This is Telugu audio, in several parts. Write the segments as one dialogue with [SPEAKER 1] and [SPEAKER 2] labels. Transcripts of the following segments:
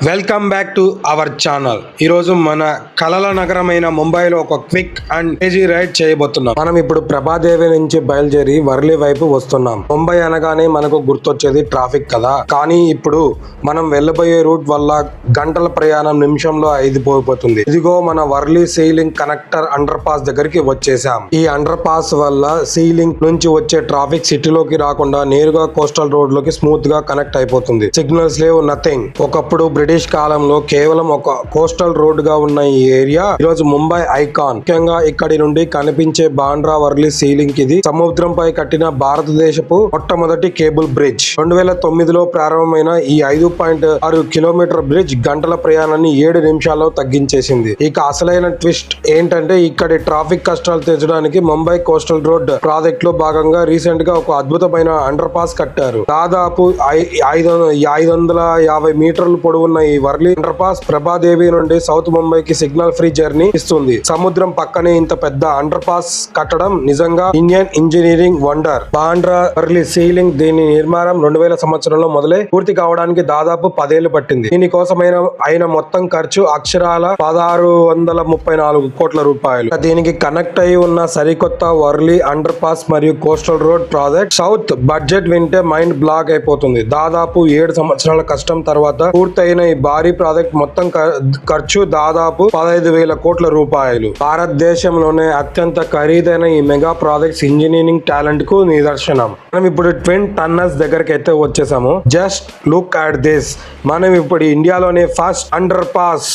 [SPEAKER 1] Welcome back to our channel. ఈరోజు మన కలల నగరమైన ముంబైలో ఒక క్విక్ అండ్ ఈజీ రైడ్ చేయబోతున్నాం. మనం ఇప్పుడు ప్రభాదేవి నుంచి బయలుదేరి వర్లీ వైపు వస్తున్నాం. ముంబై అనగానే మనకు గుర్తొచ్చేది ట్రాఫిక్ కదా, కానీ ఇప్పుడు మనం వెళ్ళబోయే రూట్ వల్ల గంటల ప్రయాణం నిమిషంలో అయిపోతుంది. ఇదిగో మన Worli sea link connector underpass దగ్గరికి వచ్చేసాం. ఈ అండర్ పాస్ వల్ల సీలింగ్ నుంచి వచ్చే ట్రాఫిక్ సిటీలోకి రాకుండా నేరుగా కోస్టల్ రోడ్ లోకి స్మూత్ గా కనెక్ట్ అయిపోతుంది. సిగ్నల్స్ లేవు, నథింగ్. ఒకప్పుడు బ్రిటిష్ కాలంలో కేవలం ఒక కోస్టల్ రోడ్ గా ఉన్న ఈ ఏరియా ఈరోజు ముంబై ఐకాన్. ముఖ్యంగా ఇక్కడి నుండి కనిపించే బాండ్రా వర్లీ సీలింగ్ ఇది సముద్రంపై కట్టిన భారతదేశపు మొట్టమొదటి కేబుల్ బ్రిడ్జ్. 2009లో ప్రారంభమైన ఈ 5.6 కిలోమీటర్ బ్రిడ్జ్ గంటల ప్రయాణాన్ని 7 నిమిషాల్లో తగ్గించేసింది. ఇక అసలైన ట్విస్ట్ ఏంటంటే ఇక్కడి ట్రాఫిక్ కష్టాలు తీర్చడానికి ముంబై కోస్టల్ రోడ్ ప్రాజెక్ట్ లో భాగంగా రీసెంట్ గా ఒక అద్భుతమైన అండర్ పాస్ కట్టారు. దాదాపు 550 మీటర్లు పొడవున్న ఈ వర్లీ అండర్ పాస్ ప్రభాదేవి నుండి సౌత్ ముంబైకి సిగ్నల్ ఫ్రీ జర్నీ ఇస్తుంది. సముద్రం పక్కనే ఇంత పెద్ద అండర్ పాస్ కట్టడం నిజంగా Indian engineering wonder. Bandra Worli sea link దీని నిర్మాణం 2000 సంవత్సరంలో మొదలై పూర్తి కావడానికి దాదాపు 10 ఏళ్లు పట్టింది. దీనికోసమైన అయిన మొత్తం ఖర్చు అక్షరాల 1634 కోట్ల రూపాయలు. దీనికి కనెక్ట్ అయి ఉన్న సరికొత్త వర్లీ అండర్ పాస్ మరియు coastal road project south budget వింటే మైండ్ బ్లాక్ అయిపోతుంది. దాదాపు 7 సంవత్సరాల కష్టం తర్వాత పూర్తయిన ఈ భారీ ప్రాజెక్ట్ మొత్తం ఖర్చు దాదాపు 15,000 కోట్ల రూపాయలు. భారతదేశంలోనే అత్యంత ఖరీదైన ఈ మెగా ప్రాజెక్ట్స్ ఇంజనీరింగ్ టాలెంట్ కు నిదర్శనం. మనం ఇప్పుడు ట్విన్ టన్నల్స్ దగ్గరికి అయితే వచ్చేసాము. Just look at this. మనం ఇప్పుడు ఇండియాలోనే ఫస్ట్ అండర్ పాస్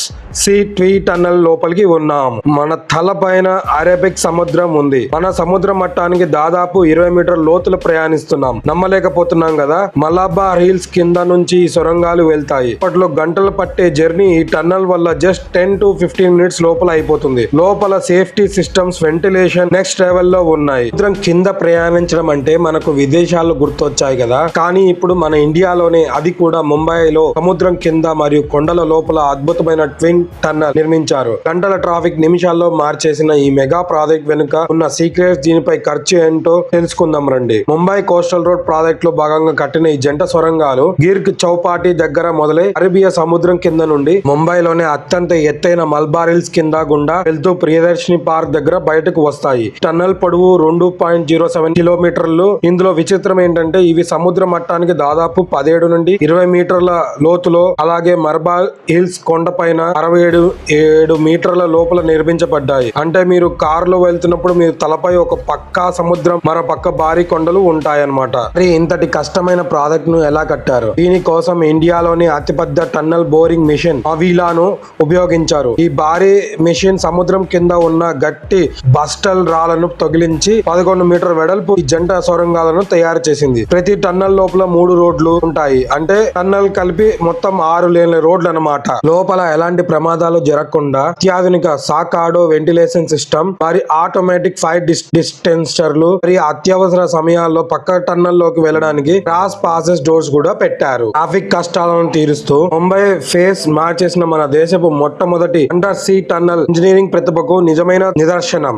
[SPEAKER 1] ట్వీ టన్నల్ లోపలికి ఉన్నాం. మన తల పైన అరేబిక్ సముద్రం ఉంది. మన సముద్ర మట్టానికి దాదాపు 20 మీటర్ల లోతులు ప్రయాణిస్తున్నాం. నమ్మలేకపోతున్నాం కదా. మలబార్ హిల్స్ కింద నుంచి ఈ సొరంగాలు వెళ్తాయి. అప్పట్లో గంటలు పట్టే జర్నీ ఈ టన్నల్ వల్ల జస్ట్ 10 to 15 మినిట్స్ లోపల అయిపోతుంది. లోపల safety systems, ventilation next level లో ఉన్నాయి. సముద్రం కింద ప్రయాణించడం అంటే మనకు విదేశాలు గుర్తొచ్చాయి కదా, కానీ ఇప్పుడు మన ఇండియాలోనే, అది కూడా ముంబైలో సముద్రం కింద మరియు కొండల లోపల అద్భుతమైన ట్విన్ టన్నల్ నిర్మించారు. గంటల ట్రాఫిక్ నిమిషాల్లో మార్చేసిన ఈ మెగా ప్రాజెక్ట్ వెనుక ఉన్న సీక్రెట్స్, దీనిపై ఖర్చు ఏంటో తెలుసుకుందాం రండి. ముంబై కోస్టల్ రోడ్ ప్రాజెక్ట్ లో భాగంగా కట్టిన ఈ జంట సొరంగాలు గిర్క్ చౌపాటి దగ్గర మొదలై అరేబియా సముద్రం కింద నుండి ముంబైలోనే అత్యంత ఎత్తైన మల్బార్ హిల్స్ కింద గుండా వెళ్తూ ప్రియదర్శిని పార్క్ దగ్గర బయటకు వస్తాయి. టన్నల్ పొడవు 2.07 కిలోమీటర్లు. ఇందులో విచిత్రం ఏంటంటే ఇవి సముద్ర మట్టానికి దాదాపు 17 నుండి 20 మీటర్ల లోతులో, అలాగే మర్బాల్ హిల్స్ కొండ పైన 67 మీటర్ల లోపల నిర్మించబడ్డాయి. అంటే మీరు కారులో వెళ్తున్నప్పుడు మీరు తలపై ఒక పక్క సముద్రం, మరో పక్క భారీ కొండలు ఉంటాయన్నమాట. మరి ఇంతటి కష్టమైన ప్రాజెక్ట్ ను ఎలా కట్టారు? దీనికోసం ఇండియాలోని అతిపెద్ద టన్నల్ బోరింగ్ మిషన్ అవీలాను ఉపయోగించారు. ఈ భారీ మిషన్ సముద్రం కింద ఉన్న గట్టి బస్టల్ రాళ్లను తొగిలించి 11 మీటర్ వెడల్పు ఈ జంట సొరంగాలను తయారు చేసింది. ప్రతి టన్నల్ లోపల 3 రోడ్లు ఉంటాయి. అంటే టన్నల్ కలిపి మొత్తం 6 లేన్ల రోడ్లు అన్నమాట. లోపల ఎలాంటి ప్రమాదాలు జరగకుండా అత్యాధునిక సాకాడో వెంటిలేషన్ సిస్టమ్, మరి ఆటోమేటిక్ ఫైర్ డిస్టెన్సర్లు, మరి అత్యవసర సమయాల్లో పక్క టన్నల్ లోకి వెళ్ళడానికి క్రాస్ పాసెస్ డోర్స్ కూడా పెట్టారు. ట్రాఫిక్ కష్టాలను తీరుస్తూ ముంబై ఫేస్ మార్చేసిన మన దేశపు మొట్టమొదటి అండర్ సీ టన్నల్ ఇంజనీరింగ్ ప్రతిభకు నిజమైన నిదర్శనం.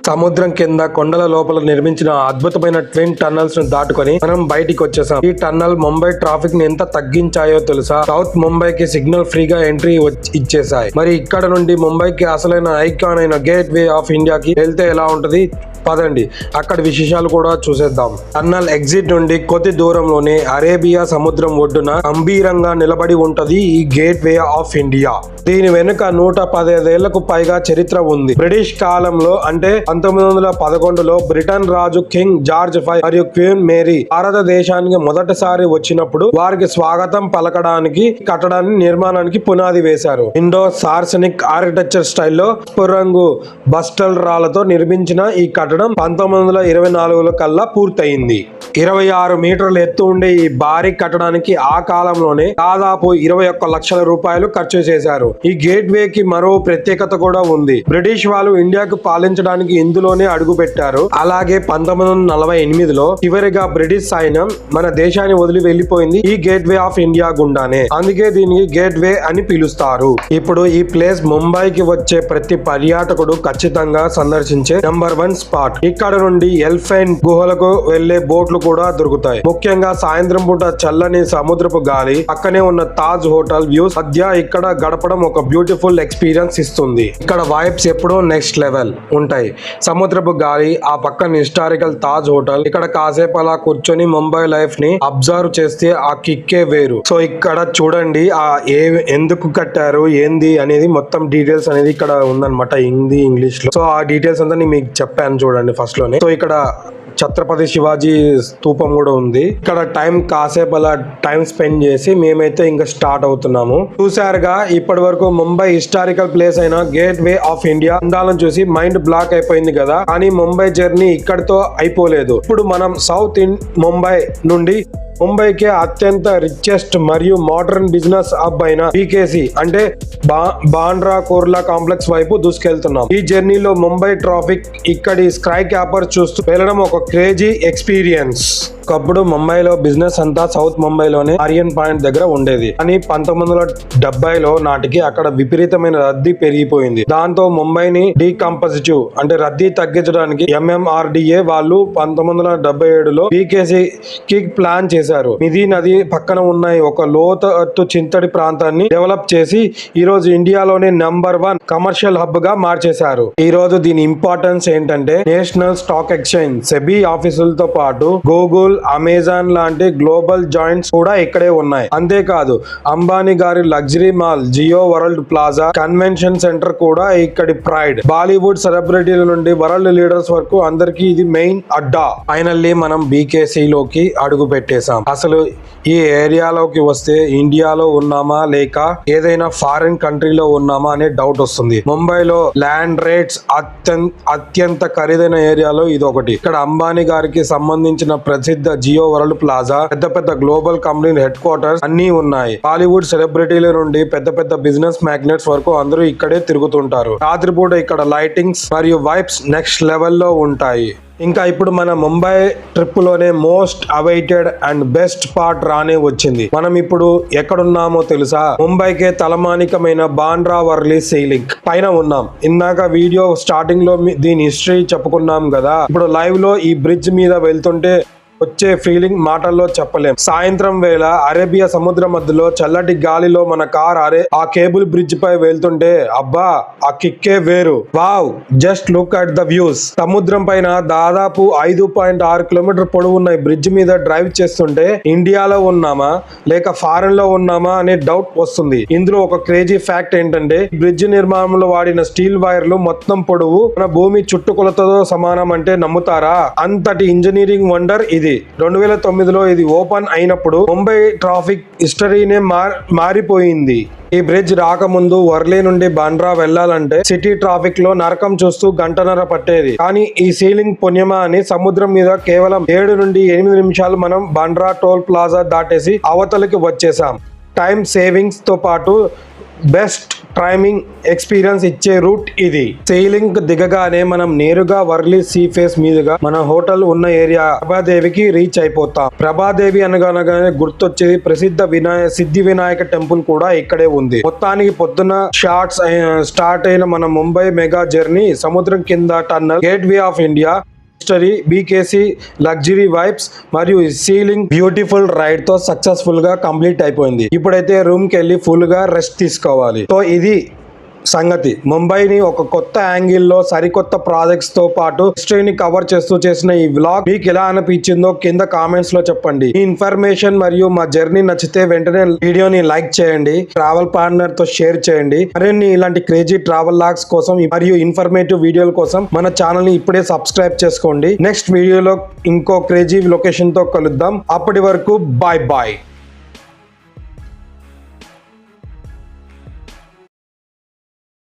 [SPEAKER 1] సముద్రం కింద కొండల లోపల నిర్మించిన అద్భుతమైన ట్విన్ టన్నల్స్ ను దాటుకొని మనం బయటికి వచ్చేసాం. ఈ టన్నల్ ముంబై ట్రాఫిక్ ని ఎంత తగ్గించాయో తెలుసా? సౌత్ ముంబైకి సిగ్నల్ ఫ్రీగా ఎంట్రీ ఇచ్చేసాయి. మరి ఇక్కడ నుండి ముంబైకి అసలైన ఐకాన్ అయిన గేట్ వే ఆఫ్ ఇండియాకి వెళ్తే ఎలా ఉంటది? పదండి, అక్కడ విశేషాలు కూడా చూసేద్దాం. టన్నల్ ఎగ్జిట్ నుండి కొద్ది దూరంలోనే అరేబియా సముద్రం ఒడ్డున గంభీరంగా నిలబడి ఉంటది ఈ గేట్ వే ఆఫ్ ఇండియా. దీని వెనుక 115 ఏళ్లకు పైగా చరిత్ర ఉంది. బ్రిటిష్ కాలంలో అంటే 1911లో బ్రిటన్ రాజు కింగ్ జార్జ్ V మరియు క్వీన్ మేరీ భారతదేశానికి మొదటిసారి వచ్చినప్పుడు వారికి స్వాగతం పలకడానికి కట్టడాన్ని నిర్మాణానికి పునాది వేశారు. ఇండో సార్సనిక్ ఆర్కిటెక్చర్ స్టైల్లో రంగు బస్టల్ రాళ్లతో నిర్మించిన ఈ కట్టడం 1924 కల్లా పూర్తయింది. 26 మీటర్ల ఎత్తు ఉండే ఈ భారీ కట్టడానికి ఆ కాలంలోనే దాదాపు 21 లక్షల రూపాయలు ఖర్చు చేశారు. ఈ గేట్ వే కి మరో ప్రత్యేకత కూడా ఉంది. బ్రిటిష్ వాళ్ళు ఇండియాకు పాలించడానికి ఇందులోనే అడుగు పెట్టారు. అలాగే 1948లో చివరిగా బ్రిటిష్ సైన్యం మన దేశాన్ని వదిలి వెళ్లిపోయింది ఈ గేట్ వే ఆఫ్ ఇండియా గుండానే. అందుకే దీనికి గేట్ వే అని పిలుస్తారు. ఇప్పుడు ఈ ప్లేస్ ముంబైకి వచ్చే ప్రతి పర్యాటకుడు ఖచ్చితంగా సందర్శించే నంబర్ 1 స్పాట్. ఇక్కడ నుండి ఎలిఫెంట్ గుహలకు వెళ్లే బోట్లు కూడా దొరుకుతాయి. ముఖ్యంగా సాయంత్రం పూట చల్లని సముద్రపు గాలి, పక్కనే ఉన్న తాజ్ హోటల్ వ్యూస్ మధ్య ఇక్కడ గడపడం ఒక బ్యూటిఫుల్ ఎక్స్పీరియన్స్ ఇస్తుంది. ఇక్కడ వైబ్స్ ఎప్పుడూ నెక్స్ట్ లెవెల్ ఉంటాయి. సముద్రపు గాలి, ఆ పక్కన హిస్టారికల్ తాజ్ హోటల్, ఇక్కడ కాసేపు అలా కూర్చొని ముంబై లైఫ్ ని అబ్జర్వ్ చేస్తే ఆ కిక్కే వేరు. సో ఇక్కడ చూడండి ఎందుకు కట్టారు ఏంది అనేది మొత్తం డీటెయిల్స్ అనేది ఇక్కడ ఉందన్నమాట, హిందీ ఇంగ్లీష్ లో. సో ఆ డీటెయిల్స్ అంతా నేను మీకు చెప్పాను చూడండి ఫస్ట్ లోనే. సో ఇక్కడ ఛత్రపతి శివాజీ స్తూపం కూడా ఉంది. ఇక్కడ కాసేపు అలా టైం స్పెండ్ చేసి మేమైతే ఇంకా స్టార్ట్ అవుతున్నాము. చూసారుగా ఇప్పటి వరకు ముంబై హిస్టారికల్ ప్లేస్ అయిన గేట్ వే ఆఫ్ ఇండియా అందాలను చూసి మైండ్ బ్లాక్ అయిపోయింది కదా. కానీ ముంబై జర్నీ ఇక్కడితో అయిపోలేదు. ఇప్పుడు మనం సౌత్ ముంబై నుండి ముంబైకి అత్యంత రిచెస్ట్ మరియు మోడర్న్ బిజినెస్ హబ్ అయిన బీకేసీ అంటే బాండ్రా కుర్లా కాంప్లెక్స్ వైపు దూసుకెళ్తున్నాం. ఈ జర్నీలో ముంబై ట్రాఫిక్, ఇక్కడి స్కై క్యాపర్ చూస్తూ వెళ్ళడం ఒక క్రేజీ ఎక్స్పీరియన్స్. ఒకప్పుడు ముంబైలో బిజినెస్ అంతా సౌత్ ముంబైలోనే ఆరియన్ పాయింట్ దగ్గర ఉండేది. కానీ 1970లో నాటికి అక్కడ విపరీతమైన రద్దీ పెరిగిపోయింది. దాంతో ముంబైని డీకంపోజిటివ్ అంటే రద్దీ తగ్గించడానికి MMRDA వాళ్ళు 1977లో బీకేసీకి ప్లాన్ చేశారు. మిథి నది పక్కన ఉన్న ఒక లోతట్టు చింతడి ప్రాంతాన్ని డెవలప్ చేసి ఈ రోజు ఇండియాలోనే నంబర్ 1 కమర్షియల్ హబ్ గా మార్చేశారు. ఈ రోజు దీని ఇంపార్టెన్స్ ఏంటంటే నేషనల్ స్టాక్ ఎక్స్చేంజ్, సెబీ ఆఫీసులతో పాటు గూగుల్, అమెజాన్ లాంటి గ్లోబల్ జాయింట్స్ కూడా ఇక్కడే ఉన్నాయి. అంతేకాదు అంబానీ గారి luxury mall, Jio World Plaza, convention centre కూడా ఇక్కడి ప్రైడ్. బాలీవుడ్ సెలబ్రిటీల నుండి వరల్డ్ లీడర్స్ వరకు అందరికి ఇది మెయిన్ అడ్డా. ఫైనల్లీ మనం బీకేసీ లోకి అడుగు పెట్టేశాం. అసలు ఈ ఏరియాలోకి వస్తే ఇండియాలో ఉన్నామా లేక ఏదైనా ఫారిన్ కంట్రీలో ఉన్నామా అనే డౌట్ వస్తుంది. ముంబైలో ల్యాండ్ రేట్స్ అత్యంత ఖరీదైన ఏరియాలో ఇది ఒకటి. ఇక్కడ అంబానీ గారికి సంబంధించిన ప్రసిద్ధ జియో వరల్డ్ ప్లాజా, పెద్ద గ్లోబల్ కంపెనీ హెడ్ క్వార్టర్స్ అన్ని ఉన్నాయి. బాలీవుడ్ సెలబ్రిటీల నుండి పెద్ద బిజినెస్ మ్యాగ్నెట్స్ వరకు అందరూ ఇక్కడే తిరుగుతుంటారు. రాత్రిపూట ఇక్కడ లైటింగ్స్ మరియు వైబ్స్ నెక్స్ట్ లెవెల్లో ఉంటాయి. ఇంకా ఇప్పుడు మన ముంబై ట్రిప్ లోనే most awaited and best part రానే వచ్చింది. మనం ఇప్పుడు ఎక్కడున్నామో తెలుసా? ముంబైకే తలమానికమైన బాండ్రా వర్లీ సీ లింక్ పైన ఉన్నాం. ఇందాక వీడియో స్టార్టింగ్ లో దీని హిస్టరీ చెప్పుకున్నాం కదా. ఇప్పుడు లైవ్ లో ఈ బ్రిడ్జ్ మీద వెళ్తుంటే వచ్చే ఫీలింగ్ మాటల్లో చెప్పలేం. సాయంత్రం వేళ అరేబియా సముద్రం మధ్యలో చల్లటి గాలిలో మన కార్ ఆ కేబుల్ బ్రిడ్జ్ పై వెళ్తుంటే అబ్బా ఆ కిక్కే వేరు. Wow, just look at the views. సముద్రం పైన దాదాపు 5.6 కిలోమీటర్ పొడవు ఉన్న బ్రిడ్జ్ మీద డ్రైవ్ చేస్తుంటే ఇండియాలో ఉన్నామా లేక ఫారెన్ లో ఉన్నామా అనే డౌట్ వస్తుంది. ఇందులో ఒక క్రేజీ ఫ్యాక్ట్ ఏంటంటే బ్రిడ్జ్ నిర్మాణంలో వాడిన స్టీల్ వైర్లు మొత్తం పొడవు మన భూమి చుట్టుకొలతతో సమానం అంటే నమ్ముతారా? అంతటి ఇంజనీరింగ్ వండర్ ఇది. 2009లో ఇది ఓపెన్ అయినప్పుడు ముంబై ట్రాఫిక్ హిస్టరీనే మారిపోయింది. ఈ బ్రిడ్జ్ రాకముందు వర్లీ నుండి బాండ్రా వెళ్లాలంటే సిటీ ట్రాఫిక్ లో నరకం చూస్తూ గంటన్నర పట్టేది. కానీ ఈ సీలింగ్ పుణ్యమా అని సముద్రం మీద కేవలం 7 నుండి 8 నిమిషాలు మనం బాండ్రా టోల్ ప్లాజా దాటేసి అవతలికి వచ్చేసాం. టైం సేవింగ్స్ తో పాటు బెస్ట్ టైమింగ్ ఎక్స్పీరియన్స్ ఇచ్చే రూట్ ఇది. సీలింగ్ దిగగానే మనం నేరుగా వర్లీ సీ ఫేస్ మీదుగా మన హోటల్ ఉన్న ఏరియా ప్రభాదేవికి రీచ్ అయిపోతాం. ప్రభాదేవి అనగానే గుర్తొచ్చేది ప్రసిద్ధ సిద్ధి వినాయక టెంపుల్ కూడా ఇక్కడే ఉంది. మొత్తానికి పొద్దున స్టార్ట్ అయిన మన ముంబై మెగా జర్నీ సముద్రం కింద tunnel, gate way of India, history, BKC, luxury vibes మరియు సీలింగ్ బ్యూటిఫుల్ రైడ్ తో సక్సెస్ఫుల్ గా కంప్లీట్ అయిపోయింది. ఇప్పుడైతే రూమ్ కి వెళ్ళి ఫుల్ గా రెస్ట్ తీసుకోవాలి. సో ఇది సంగతి. ముంబైని ఒక కొత్త యాంగిల్లో సరికొత్త ప్రాజెక్ట్స్ తో పాటు హిస్టరీని కవర్ చేస్తూ చేసిన ఈ వ్లాగ్ మీకు ఎలా అనిపించిందో కింద కామెంట్స్ లో చెప్పండి. ఈ ఇన్ఫర్మేషన్ మరియు మా జర్నీ నచ్చితే వెంటనే వీడియోని లైక్ చేయండి, ట్రావెల్ పార్ట్నర్ తో షేర్ చేయండి. మరిన్ని ఇలాంటి క్రేజీ ట్రావెల్ లాగ్స్ కోసం మరియు ఇన్ఫర్మేటివ్ వీడియోల కోసం మన ఛానల్ ని ఇప్పుడే సబ్స్క్రైబ్ చేసుకోండి. నెక్స్ట్ వీడియోలో ఇంకో క్రేజీ లొకేషన్ తో కలుద్దాం. అప్పటి వరకు బాయ్ బాయ్.